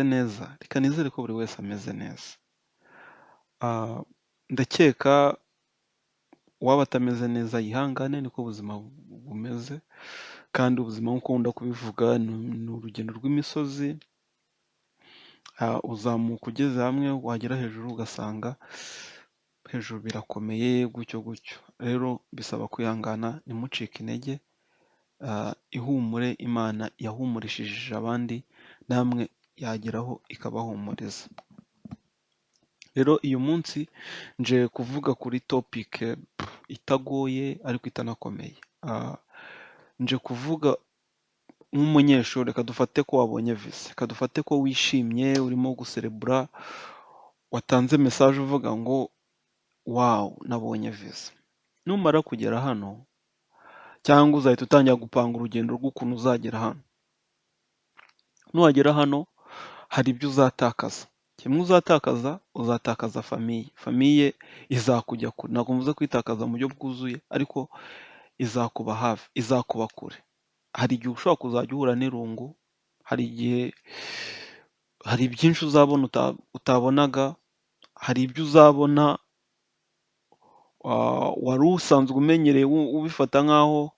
meze neza, reka nizere ko buri wese ameze neza. Ndakeka uwaba atameze neza yihangane niko ubuzima bumeze, kandi ubuzima nk'uko nkunda kubivuga ni urugendo rw'imisozi, uzamuka ugeze hamwe wagera hejuru ugasanga hejuru birakomeye gutyo gutyo. Rero bisaba kwihangana ntimucike intege, ihumure Imana yahumurishije abandi namwe yageraho ikabahumuriza. Rero uyu munsi nje kuvuga kuri topic itagoye ariko itanakomeye. Nje kuvuga nk'umunyeshuri, reka dufate ko wabonye visa, reka dufate ko wishimye urimo guserebura, watanze message uvuga ngo wow nabonye visa. Numara kugera hano cyangwa uzahita utangira gupanga urugendo rw'ukuntu uzagera hano. Nuhagera hano hari ibyo uzatakaza. Kimwe uzatakaza famiye izakujya kure. Ntabwo mvuze kwitakaza mu buryo bwuzuye ariko izakuba hafi, izakuba kure. Hari igihe ushobora kuzajya uhura n'irungu, hari byinshi uzabona utabonaga, hari ibyo uzabona wari usanzwe umenyereye ubifata nk'aho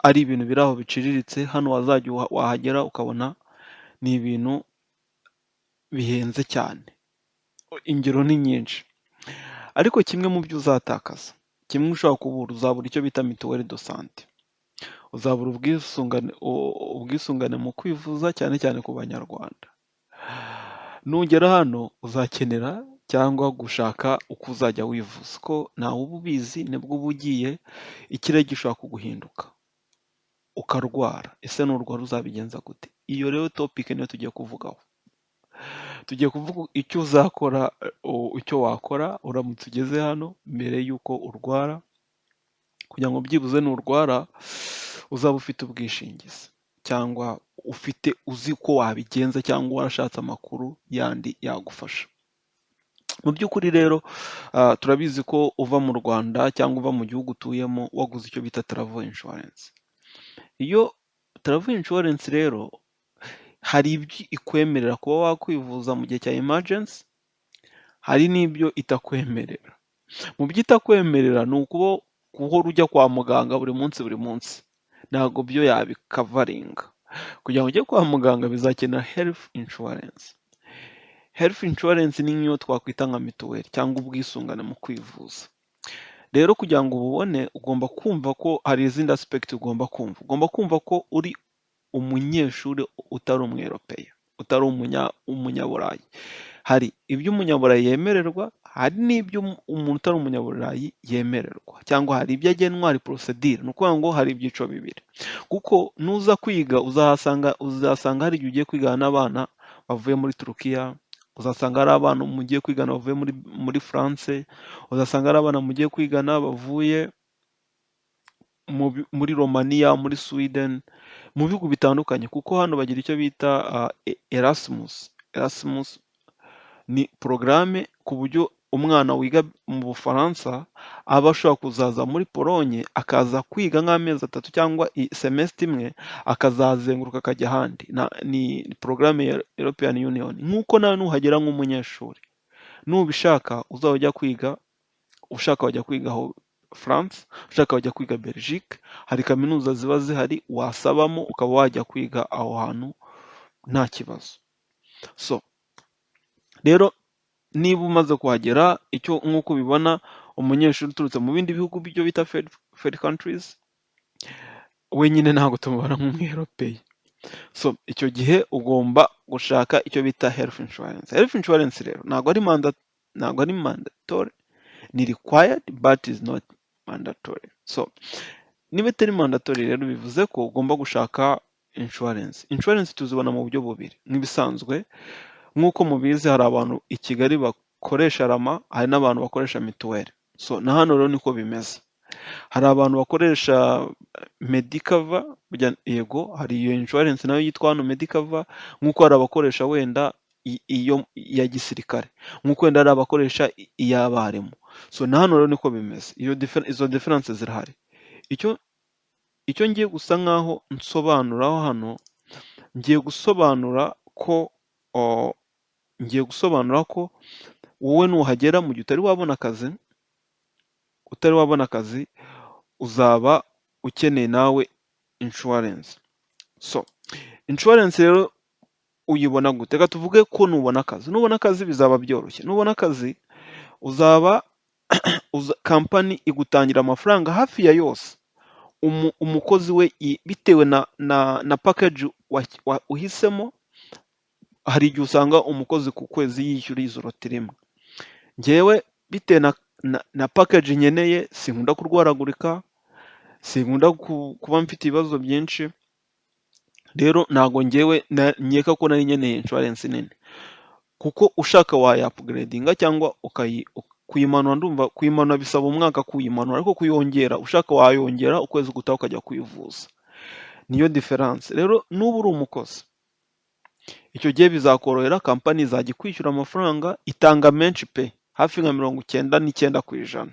ari ibintu biri aho biciriritse, hano wahagera ukabona ni ibintu bihenze cyane. Ingero ni nyinshi. Ariko kimwe mu byo uzatakaza, kimwe ushobora kubura, uzabura icyo bita mituweli do sante. Uzabura ubwisungane mu kwivuza cyane cyane ku banyarwanda. Nugera hano uzakenera cyangwa gushaka uko uzajya wivuza, ko ntawe uba ubizi, nibwo uba ugiye ikirere gishobora kuguhinduka ukarwara. Ese nurwara uzabigenza gute? Iyo rero topic niyo tugiye kuvugaho. Tugiye kuvuga icyo uzakora, icyo wakora uramutse ugeze hano mbere y'uko urwara, kugira ngo byibuze nurwara uzaba ufite ubwishingizi cyangwa uzi ko wabigenza cyangwa warashatse amakuru yandi yagufasha. Mu by'ukuri rero turabizi ko uva mu Rwanda cyangwa uva mu gihugu utuyemo waguze icyo bita travel insurance. Iyo travel insurance rero hari ibyo ikwemerera kuba wakwivuza mu gihe cya emergency, hari n'ibyo itakwemerera. Mu byo itakwemerera ni ukuba guhora ujya kwa muganga buri munsi, ntabwo byo yabikavaringa. Kugira ngo ujye kwa muganga bizakenera health insurance. Health insurance ni nk'iyo twakwita nka mituweli cyangwa ubwisungane mu kwivuza. Rero kugira ngo ububone ugomba kumva ko hari izindi aspect ugomba kumva. Ugomba kumva ko uri umunyeshuri utari umweropeye, utari umunyaburayi. Hari ibyo umunyaburayi yemererwa, hari n'ibyo umuntu utari umunyaburayi yemererwa, cyangwa hari ibyo agenwa, hari procedure. Ni ukuvuga ngo hari ibyiciro bibiri, kuko nuza kwiga uzasanga hari igihe ugiye kwigana n'abana bavuye muri Turukiya, uzasanga hari abana mugiye kwigana bavuye muri France, uzasanga hari abana mugiye kwigana bavuye muri Romania, muri Sweden, mu bihugu bitandukanye, kuko hano bagira icyo bita Erasmus. Erasmus ni porogaramu ku buryo umwana wiga mu Bufaransa aba ashobora kuzaza muri Polonye akaza kwiga nk'amezi 3 cyangwa semestre imwe, akazazenguruka akajya ahandi. Ni porogaramu ya European Union. Nk'uko nawe nuhagera nk'umunyeshuri, nubishaka uzaba ujya kwiga, ushaka wajya kwiga aho France, ushaka wajya kwiga Belgique, hari kaminuza ziba zihari wasabamo ukaba wajya kwiga aho hantu nta kibazo. So rero niba umaze kuhagera, icyo nk'uko ubibona, umunyeshuri uturutse mu bindi bihugu byo bita third countries, wenyine ntabwo tumubara nk'umweropeye. So icyo gihe ugomba gushaka icyo bita health insurance. Health insurance rero ntabwo ari mandatory, ni required but is not mandatory. So niba itari mandatory rero bivuze ko ugomba gushaka insurance. Insurance tuzibona mu buryo bubiri nk'ibisanzwe. Nk'uko mubizi hari abantu i Kigali bakoresha rama, hari n'abantu bakoresha mituweli. So na hano rero niko bimeze. Hari abantu bakoresha Medicava, yego hari iyo insurance nayo yitwa hano Medicava, nk'uko hari abakoresha wenda iyo ya gisirikare, nk'uko wenda hari abakoresha iy'abarimu. So na hano rero niko bimeze. Izo differences zirahari. Icyo ngiye gusa nkaho nsobanuraho hano, ngiye gusobanura ko o ngiye gusobanura ko wowe nuhagera mu gihe utari wabona akazi uzaba ukeneye nawe insurance. So, insurance rero uyibona gute? Reka tuvuge ko nubona akazi. Nubona akazi bizaba byoroshye. Nubona akazi uzaba kampani igutangira amafaranga hafi ya yose. Umukozi we bitewe na package uhisemo, hari igihe usanga umukozi ku kwezi yishyura izoroti rimwe. Njyewe bitewe na package nkeneye, sinkunda kurwaragurika, sinkunda kuba mfite ibibazo byinshi, rero ntago njyewe nkeka ko nari nkeneye insurance nini, kuko ushaka wayapugredinga cyangwa kuyimanura. Ndumva kuyimanura bisaba umwaka kuyimanura, ariko kuyongera ushaka wayongera ukwezi gutaha ukajya kwivuza. Niyo difference. Rero nuba uri umukozi, icyo gihe bizakorohera, kampani izajya ikwishyura amafaranga, itanga menshi pe, hafi nka 99%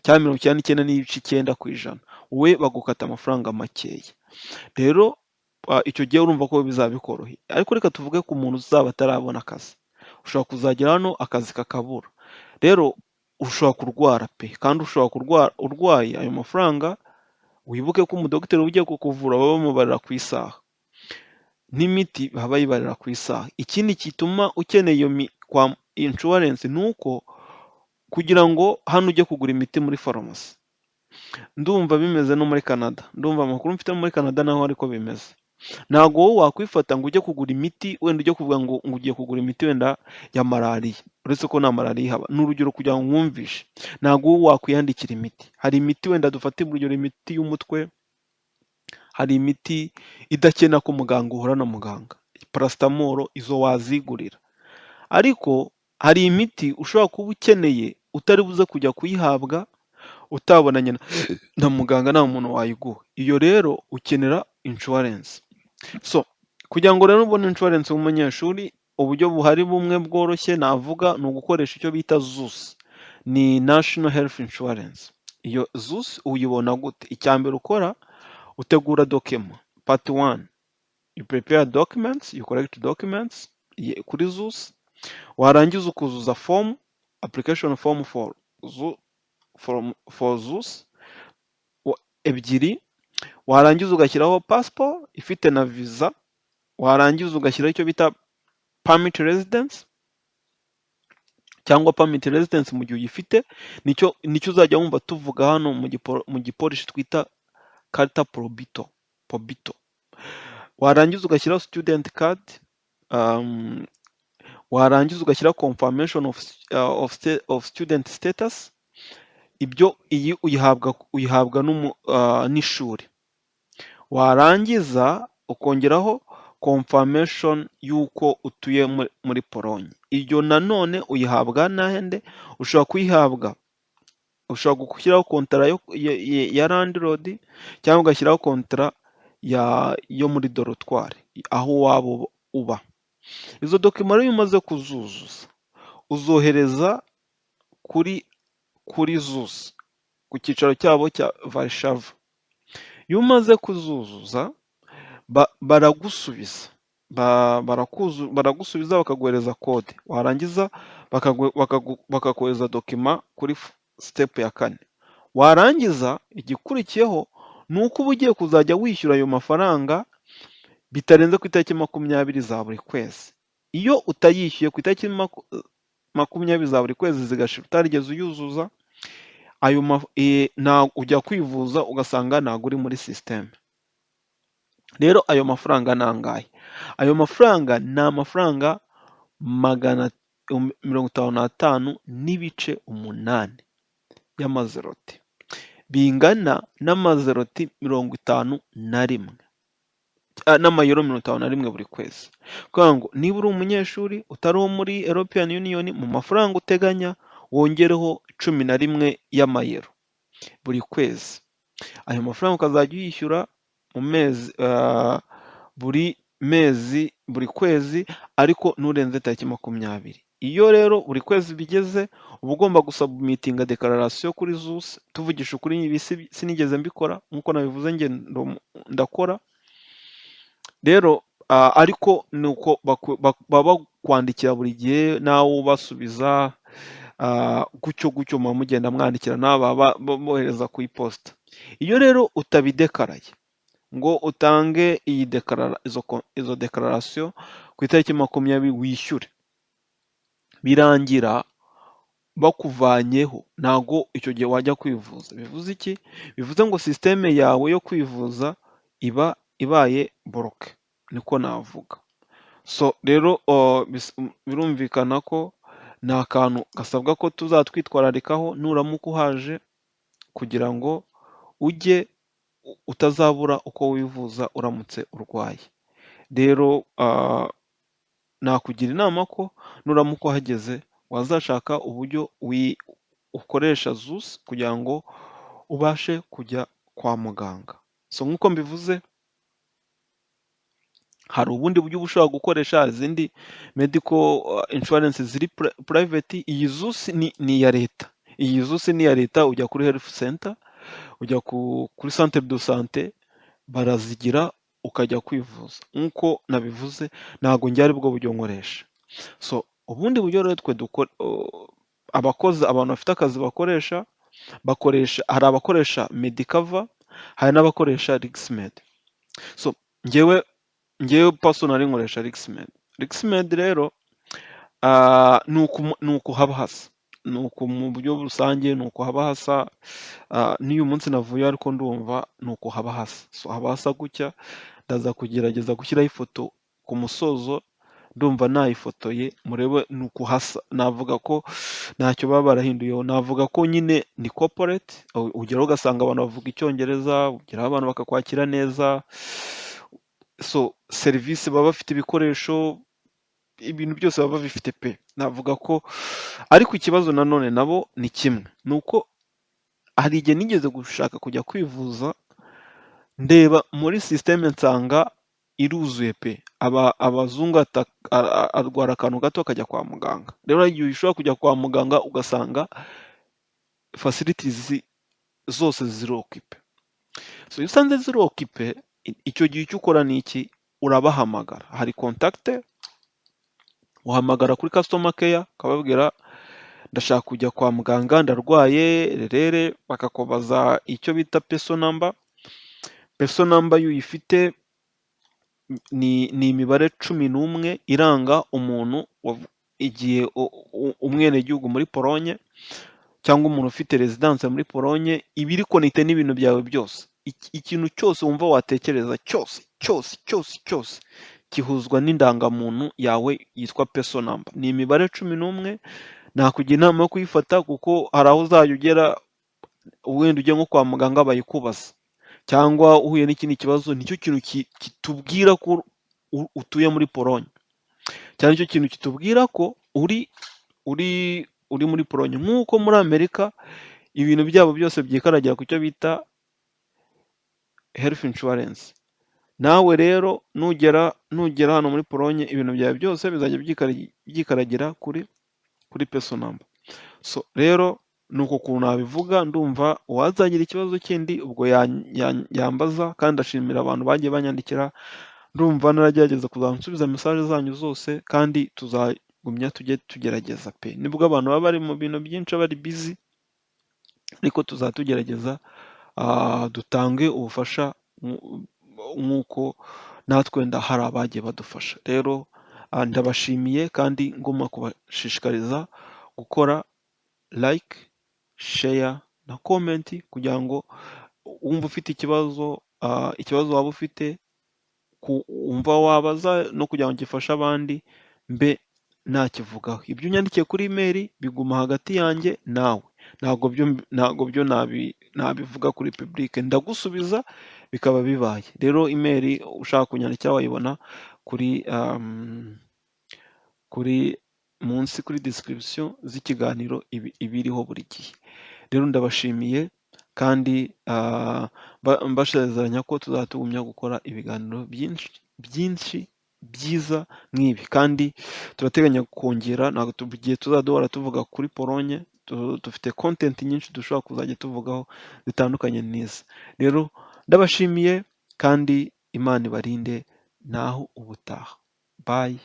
cyangwa 99.9%, wowe bagukata amafaranga makeya. Rero icyo gihe urumva ko bizaba bikoroheye. Ariko reka tuvuge ku muntu uzaba atarabona akazi, ushobora kuzagera hano akazi kakabura. Rero ushobora kurwara pe, kandi ushobora kurwara urwaye, ayo mafaranga wibuke ko umudogiteri ugiye kukuvura baba bamubarira ku isaha, n'imiti baba bayibarira ku isaha. Ikindi gituma ukeneye iyo insurance ni uko kugira ngo hano ujye kugura imiti muri farumasi, ndumva bimeze no muri Canada, ndumva amakuru mfite muri Canada naho ariko bimeze. Ntabwo wowe wakwifata ngo ujye kugura imiti, wenda ujye kuvuga ngo ugiye kugura imiti wenda ya malariya, uretse ko nta malariya ihaba. Ni urugero kugira ngo mwumvishe. Ntabwo wowe wakwiyandikira imiti. Hari imiti wenda dufate urugero, imiti y'umutwe, hari imiti idakena ko muganga uhura na muganga, paracetamol, izo wazigurira. Ariko hari imiti ushobora kuba ukeneye utari buze kujya kuyihabwa utabonanye na muganga, nta muntu wayiguha. Iyo rero ukenera insurance. So, kugira ngo rero ubone insurance w'umunyeshuri, uburyo buhari bumwe bworoshye navuga ni ugukoresha icyo bita ZUS, ni National Health Insurance. Iyo ZUS uyibona gute? Icya mbere ukora, utegura document. Part 1, you prepare documents, you collect documents kuri ZUS. Warangiza ukuzuza form, application form for ZUS ebyiri. Warangiza ugashyiraho passport ifite na visa. Warangiza ugashyiraho icyo bita permit residence cyangwa permit residence mu gihe uyifite. Nicyo uzajya wumva tuvuga hano mu gipolishi twita carta probito. Warangiza ugashyiraho student card. Warangiza ugashyiraho confirmation of student status. Ibyo iyi uyihabwa n'ishuri. Warangiza ukongeraho confirmation y'uko utuye muri Pologne. Iyo nanone uyihabwa nahende, ushobora gushyiraho kontara ya landlord, cyangwa ugashyiraho kontara yo muri dorotwari aho waba uba. Izo document rero iyo umaze kuzuzuza, uzohereza kuri ZUS ku cyicaro cyabo cya Warsaw. Iyo umaze kuzuzuza baragusubiza bakaguhereza kode. Warangiza bakakohereza dokima kuri step ya 4. Warangiza igikurikiyeho ni uko uba ugiye kuzajya wishyura ayo mafaranga bitarenze ku itariki 20 za buri kwezi. Iyo utayishyuye ku itariki 20 za buri kwezi zigashira utarigeze uyuzuza, ujya kwivuza ugasanga ntabwo uri muri system. Rero ayo mafaranga ni angahe? Ayo mafaranga ni amafaranga 55.8 y'amazeroti, bingana n'amazeroti 51 n'amayero 51 buri kwezi. Kugira ngo niba uri umunyeshuri utari uwo muri European Union, mu mafaranga uteganya wongereho 11 y'amayero buri kwezi. Ayo mafaranga ukazajya uyishyura mu mezi, buri kwezi, ariko nurenze tariki 20. Iyo rero buri kwezi bigeze, uba ugomba gusubmitinga declaration kuri ZUS. Tuvugisha ukuri, ibi sinigeze mbikora, nkuko nabivuze, ndakora. Rero ariko ni uko baba bakwandikira buri gihe nawe ubasubiza, gutyo gutyo muba mugenda mwandikirana, baba bohereza ku iposita. Iyo rero utabidekaraye ngo utange izo dekararasiyo ku itariki 20 wishyure, birangira bakuvanyeho, ntago icyo gihe wajya kwivuza. Bivuze iki? Bivuze ngo sisiteme yawe yo kwivuza iba ibaye boroke, niko navuga. So rero birumvikana ko ni akantu gasabwa ko tuzatwitwararikaho nuramuka uhaje, kugira ngo ujye utazabura uko wivuza uramutse urwaye. Rero nakugira inama ko nuramuka uhageze wazashaka uburyo ukoresha ZUS kugira ngo ubashe kujya kwa muganga. So nk'uko mbivuze, hari ubundi buryo uba ushobora gukoresha, hari izindi medical insurance ziri private. Iyi ZUS ni iya leta. Iyi ZUS ni iya leta, ujya kuri health center, ujya kuri centre de sante, barazigira ukajya kwivuza. Nk'uko nabivuze, ntabwo njye aribwo buryo nkoresha. So ubundi buryo rero twe abantu bafite akazi bakoresha, hari abakoresha Medicava, hari n'abakoresha RxMed. So njyewe personally nkoresha RxMed. RxMed rero ni uku haba hasa, ni uku mu buryo rusange, ni uku haba hasa. N'uyu munsi navuye ariko ndumva ni uku haba hasa. So haba hasa gutya, ndaza kugerageza gushyiraho ifoto ku musozo, ndumva nayifotoye murebe ni uku hasa. Navuga ko ntacyo baba barahinduyeho, navuga ko nyine ni corporate. Ugeraho ugasanga abantu bavuga icyongereza, ugeraho abantu bakakwakira neza. So serivisi baba bafite, ibikoresho, ibintu byose baba babifite pe. Navuga ko, ariko ikibazo nanone nabo ni kimwe, ni uko hari igihe nigeze gushaka kujya kwivuza, ndeba muri sisiteme nsanga iruzuye pe. Abazungu arwara akantu gato akajya kwa muganga. Rero hari igihe ushobora kujya kwa muganga ugasanga facilities zose ziri okipe. So iyo usanze ziri okipe, icyo gihe icyo ukora ni iki? Urabahamagara, hari contact, uhamagara kuri customer care ukababwira ndashaka kujya kwa muganga, ndarwaye rere, bakakubaza icyo bita peso number. Peso number iyo uyifite ni imibare 11 iranga umuntu igihe umwenegihugu muri Polonye cyangwa umuntu ufite residence muri Polonye, iba iri connecte n'ibintu byawe byose. Ikintu cyose wumva watekereza cyose gihuzwa n'indangamuntu yawe yitwa peso number. Ni imibare 11. Nakugira inama yo kuyifata, kuko hari aho uzajya ugera wenda ujye nko kwa muganga bayikubaza, cyangwa uhuye n'ikindi kibazo, nicyo kintu kitubwira ko utuye muri Polonye, cyane nicyo kintu kitubwira ko uri muri Polonye. Nk'uko muri Amerika ibintu byabo byose byikaragira ku cyo bita health insurance, nawe rero nugera hano muri Polonye, ibintu byawe byose bizajya byikaragira kuri peso number. So rero ni uko ukuntu nabivuga. Ndumva uwazagira ikibazo kindi ubwo yambaza, kandi ndashimira abantu bagiye banyandikira. Ndumva naragerageza kuzansubiza message zanyu zose, kandi tuzagumya tujye tugerageza pe. Nibwo abantu baba bari mu bintu byinshi, bari busy, ariko tuzatugerageza dutange ubufasha nk'uko natwe hari abagiye badufasha. Rero ndabashimiye, kandi ngomba kubashishikariza gukora like, share na comment, kugira ngo wumva ufite ikibazo waba ufite, wumva wabaza, no kugira ngo gifashe abandi, mbe nakivugaho. Ibyo unyandikiye kuri email biguma hagati yanjye nawe, ntabwo byo nabivuga kuri public. Ndagusubiza bikaba bibaye. Rero email ushaka kunyandikira wayibona kuri munsi kuri description z'ikiganiro ibiriho buri gihe. Rero ndabashimiye, kandi mbashezeranya ko tuzatugumya gukora ibiganiro byinshi byiza nk'ibi, kandi turateganya kongera. Ntabwo tugiye tuzaduhora tuvuga kuri Polonye, dufite content nyinshi dushobora kuzajya tuvugaho zitandukanye n'izi. Rero ndabashimiye, kandi Imana ibarinde. naho ubutaha, bayi.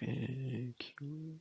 Thank you.